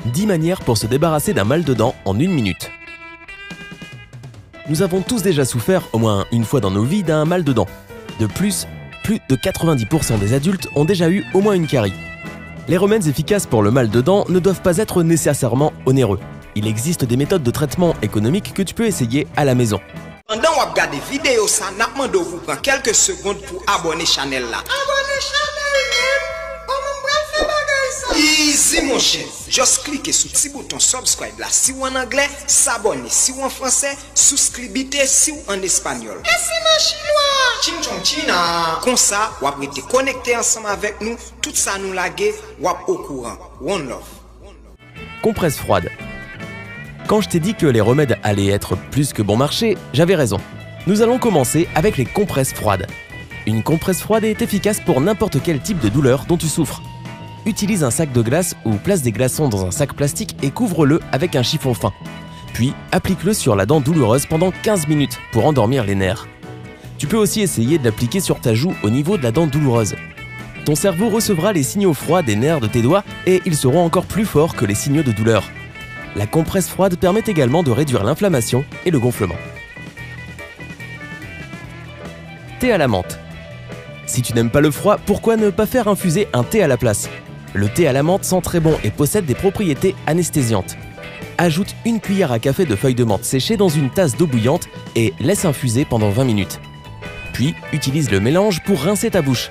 10 manières pour se débarrasser d'un mal de dents en 1 minute. Nous avons tous déjà souffert, au moins une fois dans nos vies, d'un mal de dents. De plus de 90% des adultes ont déjà eu au moins une carie. Les remèdes efficaces pour le mal de dents ne doivent pas être nécessairement onéreux. Il existe des méthodes de traitement économiques que tu peux essayer à la maison. Pendant que vous regardez la vidéo, ça n'a pas de vous prendre quelques secondes pour abonner à la chaîne. Abonner à la chaîne, easy mon cher. Juste cliquez sur le petit bouton subscribe là si vous en anglais, s'abonner si vous en français, souscrire si vous en espagnol. Et si mon chinois? Ching chong china. Comme ça, vous avez été connecté ensemble avec nous, tout ça nous laguer, vous êtes au courant. One love. Compresse froide. Quand je t'ai dit que les remèdes allaient être plus que bon marché, j'avais raison. Nous allons commencer avec les compresses froides. Une compresse froide est efficace pour n'importe quel type de douleur dont tu souffres. Utilise un sac de glace ou place des glaçons dans un sac plastique et couvre-le avec un chiffon fin. Puis, applique-le sur la dent douloureuse pendant 15 minutes pour endormir les nerfs. Tu peux aussi essayer de l'appliquer sur ta joue au niveau de la dent douloureuse. Ton cerveau recevra les signaux froids des nerfs de tes doigts et ils seront encore plus forts que les signaux de douleur. La compresse froide permet également de réduire l'inflammation et le gonflement. Thé à la menthe. Si tu n'aimes pas le froid, pourquoi ne pas faire infuser un thé à la place? Le thé à la menthe sent très bon et possède des propriétés anesthésiantes. Ajoute 1 cuillère à café de feuilles de menthe séchées dans une tasse d'eau bouillante et laisse infuser pendant 20 minutes. Puis, utilise le mélange pour rincer ta bouche.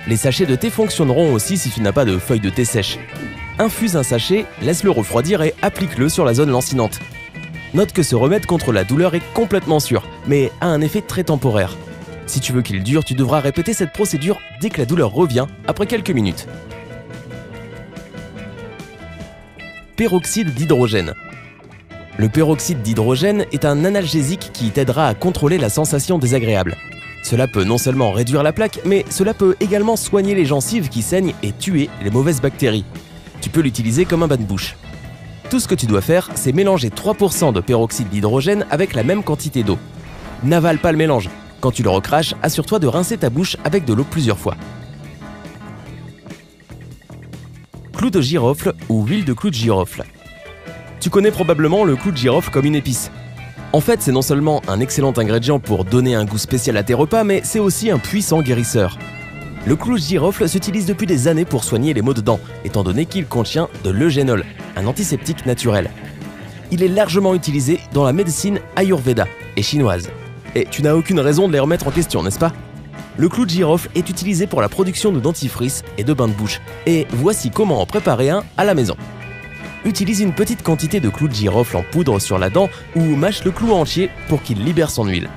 Les sachets de thé fonctionneront aussi si tu n'as pas de feuilles de thé sèches. Infuse un sachet, laisse-le refroidir et applique-le sur la zone lancinante. Note que ce remède contre la douleur est complètement sûr, mais a un effet très temporaire. Si tu veux qu'il dure, tu devras répéter cette procédure dès que la douleur revient, après quelques minutes. Peroxyde d'hydrogène. Le peroxyde d'hydrogène est un analgésique qui t'aidera à contrôler la sensation désagréable. Cela peut non seulement réduire la plaque, mais cela peut également soigner les gencives qui saignent et tuer les mauvaises bactéries. Tu peux l'utiliser comme un bain de bouche. Tout ce que tu dois faire, c'est mélanger 3% de peroxyde d'hydrogène avec la même quantité d'eau. N'avale pas le mélange. Quand tu le recraches, assure-toi de rincer ta bouche avec de l'eau plusieurs fois. Clou de girofle ou huile de clou de girofle. Tu connais probablement le clou de girofle comme une épice. En fait, c'est non seulement un excellent ingrédient pour donner un goût spécial à tes repas, mais c'est aussi un puissant guérisseur. Le clou de girofle s'utilise depuis des années pour soigner les maux de dents, étant donné qu'il contient de l'eugénol, un antiseptique naturel. Il est largement utilisé dans la médecine ayurveda et chinoise. Et tu n'as aucune raison de les remettre en question, n'est-ce pas? Le clou de girofle est utilisé pour la production de dentifrice et de bains de bouche. Et voici comment en préparer un à la maison. Utilise une petite quantité de clou de girofle en poudre sur la dent ou mâche le clou entier pour qu'il libère son huile.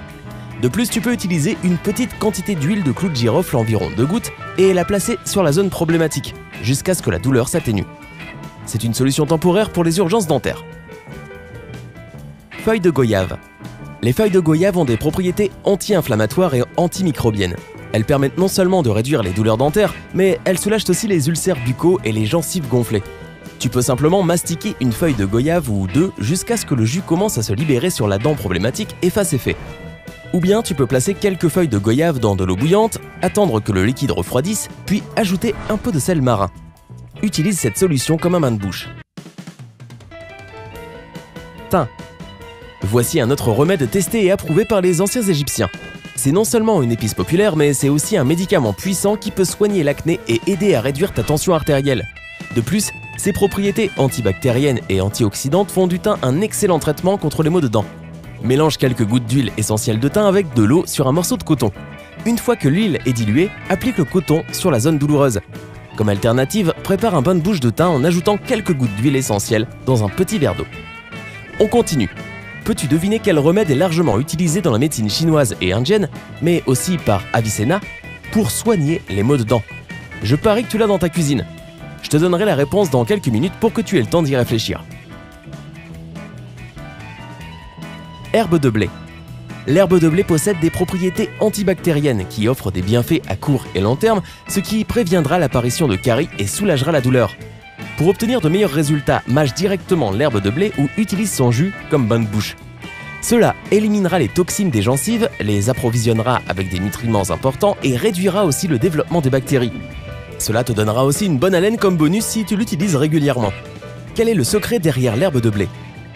De plus, tu peux utiliser une petite quantité d'huile de clou de girofle, environ 2 gouttes, et la placer sur la zone problématique, jusqu'à ce que la douleur s'atténue. C'est une solution temporaire pour les urgences dentaires. Feuilles de goyave. Les feuilles de goyave ont des propriétés anti-inflammatoires et antimicrobiennes. Elles permettent non seulement de réduire les douleurs dentaires, mais elles soulagent aussi les ulcères buccaux et les gencives gonflées. Tu peux simplement mastiquer une feuille de goyave ou 2 jusqu'à ce que le jus commence à se libérer sur la dent problématique et fasse effet. Ou bien tu peux placer quelques feuilles de goyave dans de l'eau bouillante, attendre que le liquide refroidisse, puis ajouter un peu de sel marin. Utilise cette solution comme un bain de bouche. Thym. Voici un autre remède testé et approuvé par les anciens Égyptiens. C'est non seulement une épice populaire, mais c'est aussi un médicament puissant qui peut soigner l'acné et aider à réduire ta tension artérielle. De plus, ses propriétés antibactériennes et antioxydantes font du thym un excellent traitement contre les maux de dents. Mélange quelques gouttes d'huile essentielle de thym avec de l'eau sur un morceau de coton. Une fois que l'huile est diluée, applique le coton sur la zone douloureuse. Comme alternative, prépare un bain de bouche de thym en ajoutant quelques gouttes d'huile essentielle dans un petit verre d'eau. On continue. Peux-tu deviner quel remède est largement utilisé dans la médecine chinoise et indienne, mais aussi par Avicenna, pour soigner les maux de dents? Je parie que tu l'as dans ta cuisine. Je te donnerai la réponse dans quelques minutes pour que tu aies le temps d'y réfléchir. Herbe de blé. L'herbe de blé possède des propriétés antibactériennes qui offrent des bienfaits à court et long terme, ce qui préviendra l'apparition de caries et soulagera la douleur. Pour obtenir de meilleurs résultats, mâche directement l'herbe de blé ou utilise son jus comme bain de bouche. Cela éliminera les toxines des gencives, les approvisionnera avec des nutriments importants et réduira aussi le développement des bactéries. Cela te donnera aussi une bonne haleine comme bonus si tu l'utilises régulièrement. Quel est le secret derrière l'herbe de blé?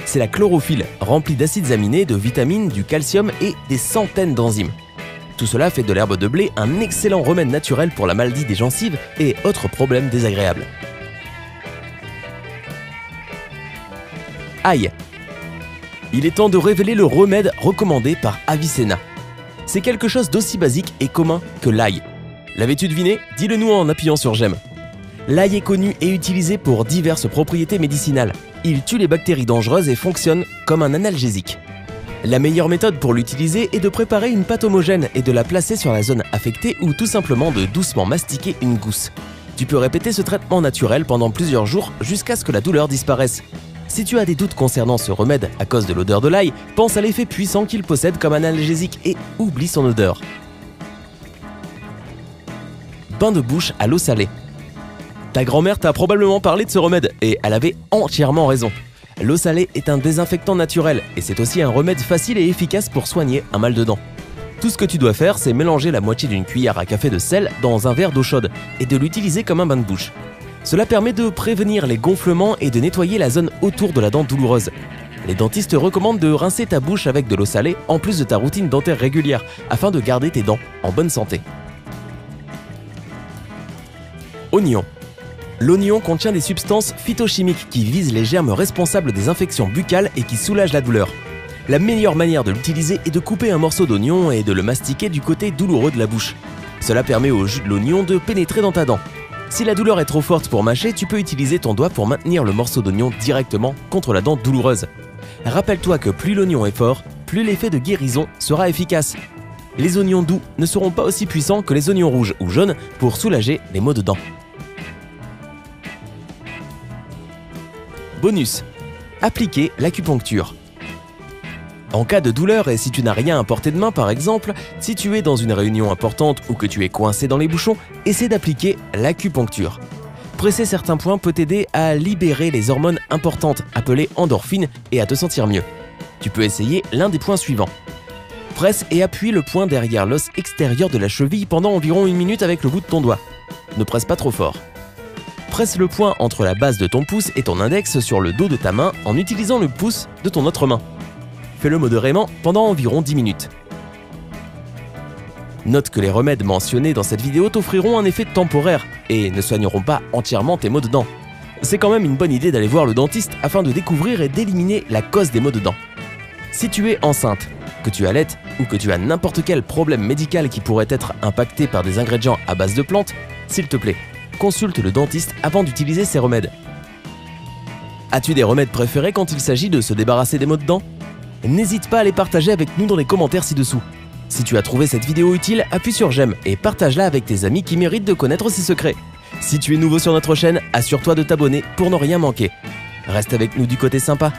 C'est la chlorophylle, remplie d'acides aminés, de vitamines, du calcium et des centaines d'enzymes. Tout cela fait de l'herbe de blé un excellent remède naturel pour la maladie des gencives et autres problèmes désagréables. Ail. Il est temps de révéler le remède recommandé par Avicenna. C'est quelque chose d'aussi basique et commun que l'ail. L'avais-tu deviné? Dis-le nous en appuyant sur j'aime. L'ail est connu et utilisé pour diverses propriétés médicinales. Il tue les bactéries dangereuses et fonctionne comme un analgésique. La meilleure méthode pour l'utiliser est de préparer une pâte homogène et de la placer sur la zone affectée ou tout simplement de doucement mastiquer une gousse. Tu peux répéter ce traitement naturel pendant plusieurs jours jusqu'à ce que la douleur disparaisse. Si tu as des doutes concernant ce remède à cause de l'odeur de l'ail, pense à l'effet puissant qu'il possède comme analgésique et oublie son odeur. Bain de bouche à l'eau salée. Ta grand-mère t'a probablement parlé de ce remède et elle avait entièrement raison. L'eau salée est un désinfectant naturel et c'est aussi un remède facile et efficace pour soigner un mal de dents. Tout ce que tu dois faire, c'est mélanger la moitié d'une cuillère à café de sel dans un verre d'eau chaude et de l'utiliser comme un bain de bouche. Cela permet de prévenir les gonflements et de nettoyer la zone autour de la dent douloureuse. Les dentistes recommandent de rincer ta bouche avec de l'eau salée en plus de ta routine dentaire régulière afin de garder tes dents en bonne santé. Oignon. L'oignon contient des substances phytochimiques qui visent les germes responsables des infections buccales et qui soulagent la douleur. La meilleure manière de l'utiliser est de couper un morceau d'oignon et de le mastiquer du côté douloureux de la bouche. Cela permet au jus de l'oignon de pénétrer dans ta dent. Si la douleur est trop forte pour mâcher, tu peux utiliser ton doigt pour maintenir le morceau d'oignon directement contre la dent douloureuse. Rappelle-toi que plus l'oignon est fort, plus l'effet de guérison sera efficace. Les oignons doux ne seront pas aussi puissants que les oignons rouges ou jaunes pour soulager les maux de dents. Bonus. Appliquer l'acupuncture. En cas de douleur et si tu n'as rien à portée de main par exemple, si tu es dans une réunion importante ou que tu es coincé dans les bouchons, essaie d'appliquer l'acupuncture. Presser certains points peut t'aider à libérer les hormones importantes appelées endorphines et à te sentir mieux. Tu peux essayer l'un des points suivants. Presse et appuie le point derrière l'os extérieur de la cheville pendant environ 1 minute avec le bout de ton doigt. Ne presse pas trop fort. Presse le point entre la base de ton pouce et ton index sur le dos de ta main en utilisant le pouce de ton autre main. Fais-le modérément pendant environ 10 minutes. Note que les remèdes mentionnés dans cette vidéo t'offriront un effet temporaire et ne soigneront pas entièrement tes maux de dents. C'est quand même une bonne idée d'aller voir le dentiste afin de découvrir et d'éliminer la cause des maux de dents. Si tu es enceinte, que tu allaites ou que tu as n'importe quel problème médical qui pourrait être impacté par des ingrédients à base de plantes, s'il te plaît, consulte le dentiste avant d'utiliser ces remèdes. As-tu des remèdes préférés quand il s'agit de se débarrasser des maux de dents? N'hésite pas à les partager avec nous dans les commentaires ci-dessous. Si tu as trouvé cette vidéo utile, appuie sur j'aime et partage-la avec tes amis qui méritent de connaître ces secrets. Si tu es nouveau sur notre chaîne, assure-toi de t'abonner pour ne rien manquer. Reste avec nous du côté sympa.